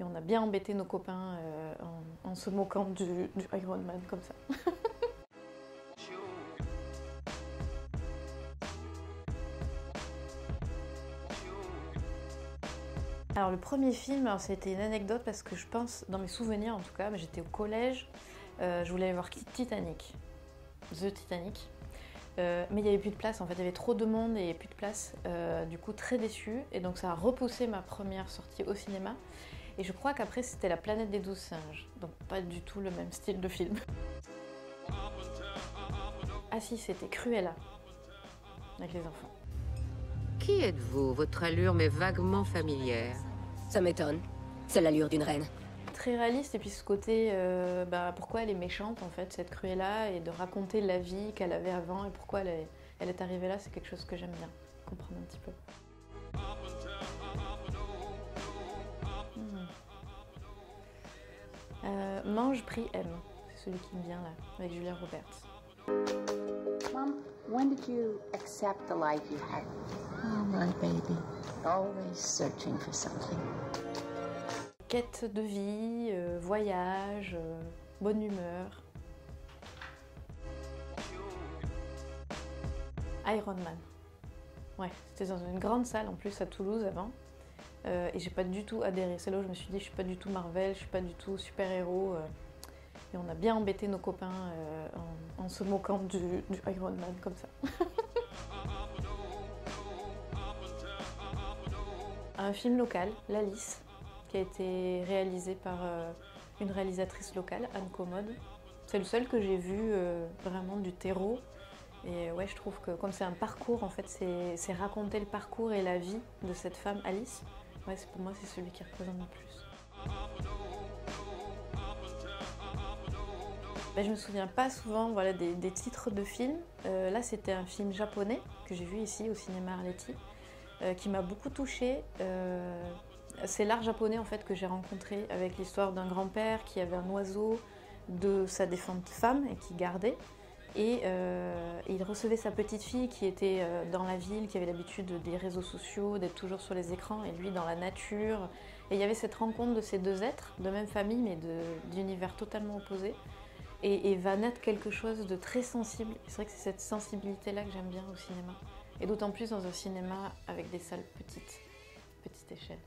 Et on a bien embêté nos copains en se moquant du Iron Man comme ça. Alors le premier film, c'était une anecdote parce que je pense, dans mes souvenirs en tout cas, j'étais au collège, je voulais aller voir Titanic, The Titanic. Mais il n'y avait plus de place, en fait il y avait trop de monde et il n'y avait plus de place, du coup très déçue, et donc ça a repoussé ma première sortie au cinéma. Et je crois qu'après c'était La Planète des 12 singes, donc pas du tout le même style de film. Ah si, c'était Cruella, avec les enfants. Qui êtes-vous? Votre allure m'est vaguement familière. Ça m'étonne. C'est l'allure d'une reine. Très réaliste, et puis ce côté, pourquoi elle est méchante en fait, cette Cruella, et de raconter la vie qu'elle avait avant et pourquoi elle est arrivée là, c'est quelque chose que j'aime bien, comprendre un petit peu. Mange, prie, aime, c'est celui qui me vient là, avec Julia Roberts. Mom, when did you accept the life you had? Oh, my baby. Always searching for something. Quête de vie, voyage, bonne humeur. Iron Man. Ouais, c'était dans une grande salle en plus à Toulouse avant. Et j'ai pas du tout adhéré. C'est là où je me suis dit, je suis pas du tout Marvel, je suis pas du tout super-héros. Et on a bien embêté nos copains en se moquant du Iron Man comme ça. Un film local, La Lys, qui a été réalisé par une réalisatrice locale, Anne Commode. C'est le seul que j'ai vu vraiment du terreau. Et ouais, je trouve que comme c'est un parcours, en fait, c'est raconter le parcours et la vie de cette femme, Alice. Ouais, pour moi, c'est celui qui représente le plus. Je me souviens pas souvent des titres de films. Là, c'était un film japonais que j'ai vu ici au cinéma Arletty, qui m'a beaucoup touchée. C'est l'art japonais en fait que j'ai rencontré avec l'histoire d'un grand-père qui avait un oiseau de sa défunte femme et qui gardait. Et il recevait sa petite fille qui était dans la ville, qui avait l'habitude des réseaux sociaux, d'être toujours sur les écrans, et lui dans la nature. Et il y avait cette rencontre de ces deux êtres, de même famille mais d'univers totalement opposés. Et va naître quelque chose de très sensible. C'est vrai que c'est cette sensibilité-là que j'aime bien au cinéma. Et d'autant plus dans un cinéma avec des salles petite échelle.